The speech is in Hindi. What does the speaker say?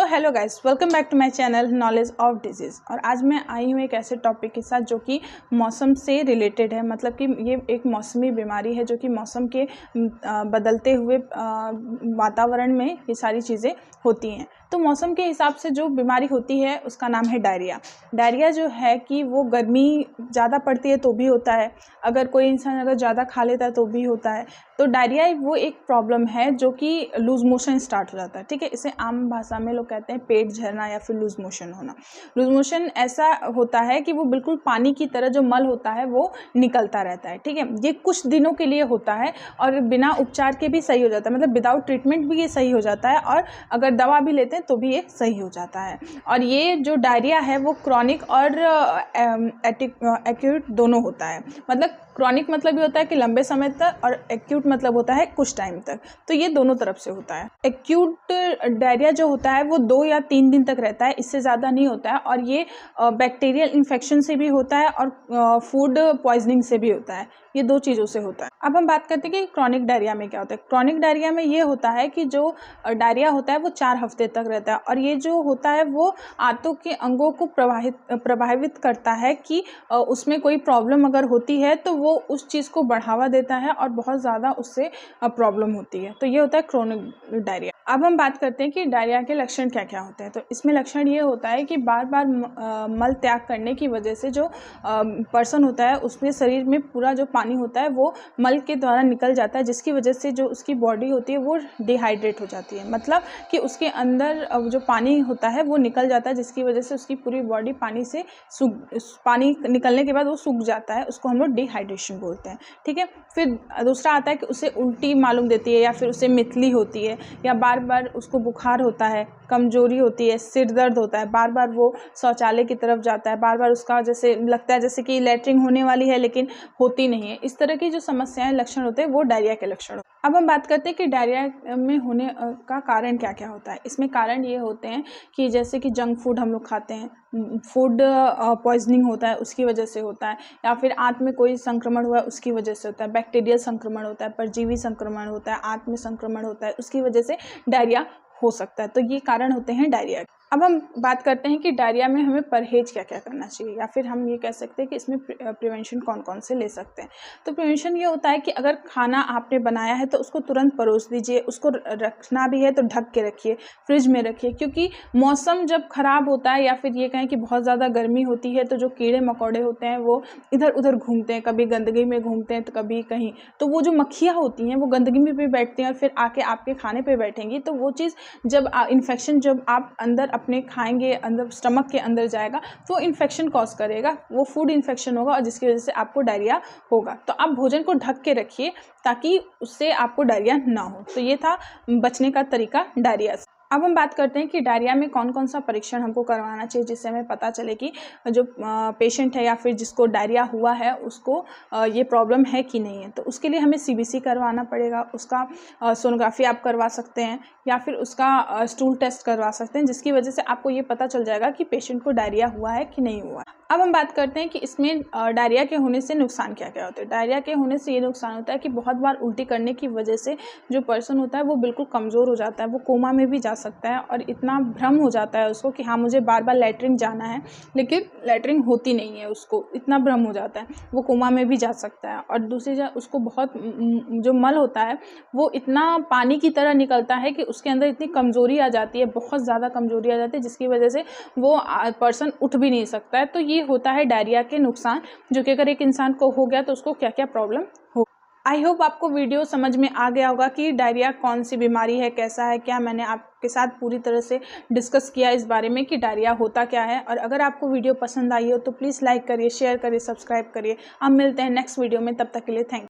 Hello guys, welcome back to my channel knowledge of diseases. और आज मैं आई हूँ एक ऐसे टॉपिक के साथ जो कि मौसम से रिलेटेड है। मतलब कि ये एक मौसमी बीमारी है जो कि मौसम के बदलते हुए वातावरण में ये सारी चीज़ें होती हैं। तो मौसम के हिसाब से जो बीमारी होती है उसका नाम है डायरिया। डायरिया जो है कि वो गर्मी ज़्यादा पड़ती है तो भी होता है, अगर कोई इंसान अगर ज़्यादा खा लेता है तो भी होता है। तो डायरिया वो एक प्रॉब्लम है जो कि लूज मोशन स्टार्ट हो जाता है। ठीक है, इसे आम भाषा में लोग कहते हैं पेट झरना या फिर लूज मोशन होना। लूज मोशन ऐसा होता है कि वो बिल्कुल पानी की तरह जो मल होता है वो निकलता रहता है। ठीक है, ये कुछ दिनों के लिए होता है और बिना उपचार के भी सही हो जाता है। मतलब विदाउट ट्रीटमेंट भी ये सही हो जाता है और अगर दवा भी लेते हैं तो भी ये सही हो जाता है। और ये जो डायरिया है वो क्रॉनिक और एक्यूट दोनों होता है। मतलब क्रॉनिक मतलब ये होता है कि लंबे समय तक, और एक्यूट मतलब होता है कुछ टाइम तक। तो ये दोनों तरफ से होता है। एक्यूट डायरिया जो होता है वो 2 या 3 दिन तक रहता है, इससे ज़्यादा नहीं होता है। और ये बैक्टीरियल इन्फेक्शन से भी होता है और फूड पॉइजनिंग से भी होता है। ये 2 चीज़ों से होता है। अब हम बात करते हैं कि क्रॉनिक डायरिया में क्या होता है। क्रॉनिक डायरिया में ये होता है कि जो डायरिया होता है वो 4 हफ्ते तक रहता है और ये जो होता है वो आंतों के अंगों को प्रभावित करता है कि उसमें कोई प्रॉब्लम अगर होती है तो वो उस चीज़ को बढ़ावा देता है और बहुत ज़्यादा उससे प्रॉब्लम होती है। तो ये होता है क्रॉनिक डायरिया। अब हम बात करते हैं कि डायरिया के लक्षण क्या क्या होते हैं। तो इसमें लक्षण ये होता है कि बार बार मल त्याग करने की वजह से जो पर्सन होता है उसमें शरीर में पूरा जो पानी होता है वो मल के द्वारा निकल जाता है, जिसकी वजह से जो उसकी बॉडी होती है वो डिहाइड्रेट हो जाती है। मतलब कि उसके अंदर जो पानी होता है वो निकल जाता है, जिसकी वजह से उसकी पूरी बॉडी पानी निकलने के बाद वो सूख जाता है। उसको हम लोग डिहाइड्रेशन बोलते हैं। ठीक है, फिर दूसरा आता है कि उसे उल्टी मालूम देती है या फिर उसे मितली होती है या बार बार उसको बुखार होता है, कमजोरी होती है, सिर दर्द होता है, बार बार वो शौचालय की तरफ जाता है, बार बार उसका जैसे लगता है जैसे कि लैट्रिन होने वाली है लेकिन होती नहीं है। इस तरह की जो समस्याएं लक्षण होते हैं वो डायरिया के लक्षण होते हैं। अब हम बात करते हैं कि डायरिया में होने का कारण क्या क्या होता है। इसमें कारण ये होते हैं कि जैसे कि जंक फूड हम लोग खाते हैं, फूड पॉइजनिंग होता है उसकी वजह से होता है, या फिर आंत में कोई संक्रमण हुआ है उसकी वजह से होता है, बैक्टीरियल संक्रमण होता है, परजीवी संक्रमण होता है, आंत में संक्रमण होता है, उसकी वजह से डायरिया हो सकता है। तो ये कारण होते हैं डायरिया। अब हम बात करते हैं कि डायरिया में हमें परहेज क्या क्या करना चाहिए, या फिर हम ये कह सकते हैं कि इसमें प्रिवेंशन कौन कौन से ले सकते हैं। तो प्रिवेंशन ये होता है कि अगर खाना आपने बनाया है तो उसको तुरंत परोस दीजिए, उसको रखना भी है तो ढक के रखिए, फ्रिज में रखिए। क्योंकि मौसम जब ख़राब होता है या फिर ये कहें कि बहुत ज़्यादा गर्मी होती है तो जो कीड़े मकोड़े होते हैं वो इधर उधर घूमते हैं, कभी गंदगी में घूमते हैं तो कभी कहीं। तो वो जो मक्खियाँ होती हैं वो गंदगी में भी बैठती हैं और फिर आके आपके खाने पर बैठेंगी। तो वो चीज़ जब इन्फेक्शन जब आप अंदर अपने खाएंगे, अंदर स्टमक के अंदर जाएगा तो इन्फेक्शन कॉज करेगा, वो फूड इन्फेक्शन होगा और जिसकी वजह से आपको डायरिया होगा। तो आप भोजन को ढक के रखिए ताकि उससे आपको डायरिया ना हो। तो ये था बचने का तरीका डायरिया से। अब हम बात करते हैं कि डायरिया में कौन कौन सा परीक्षण हमको करवाना चाहिए जिससे हमें पता चले कि जो पेशेंट है या फिर जिसको डायरिया हुआ है उसको ये प्रॉब्लम है कि नहीं है। तो उसके लिए हमें सीबीसी करवाना पड़ेगा, उसका सोनोग्राफी आप करवा सकते हैं या फिर उसका स्टूल टेस्ट करवा सकते हैं, जिसकी वजह से आपको ये पता चल जाएगा कि पेशेंट को डायरिया हुआ है कि नहीं हुआ है। अब हम बात करते हैं कि इसमें डायरिया के होने से नुकसान क्या क्या होते हैं। डायरिया के होने से ये नुकसान होता है कि बहुत बार उल्टी करने की वजह से जो पर्सन होता है वो बिल्कुल कमज़ोर हो जाता है, वो कोमा में भी जा सकता है और इतना भ्रम हो जाता है उसको कि हाँ मुझे बार बार लैट्रिन जाना है, लेकिन लैट्रिन होती नहीं है, उसको इतना भ्रम हो जाता है, वो कोमा में भी जा सकता है। और दूसरी जगह उसको बहुत जो मल होता है वो इतना पानी की तरह निकलता है कि उसके अंदर इतनी कमज़ोरी आ जाती है, बहुत ज़्यादा कमज़ोरी आ जाती है, जिसकी वजह से वो पर्सन उठ भी नहीं सकता है। तो ये होता है डायरिया के नुकसान, जो कि अगर एक इंसान को हो गया तो उसको क्या क्या प्रॉब्लम हो। आई होप आपको वीडियो समझ में आ गया होगा कि डायरिया कौन सी बीमारी है, कैसा है, क्या मैंने आपके साथ पूरी तरह से डिस्कस किया इस बारे में कि डायरिया होता क्या है। और अगर आपको वीडियो पसंद आई हो तो प्लीज़ लाइक करिए, शेयर करिए, सब्सक्राइब करिए। अब मिलते हैं नेक्स्ट वीडियो में, तब तक के लिए थैंक यू।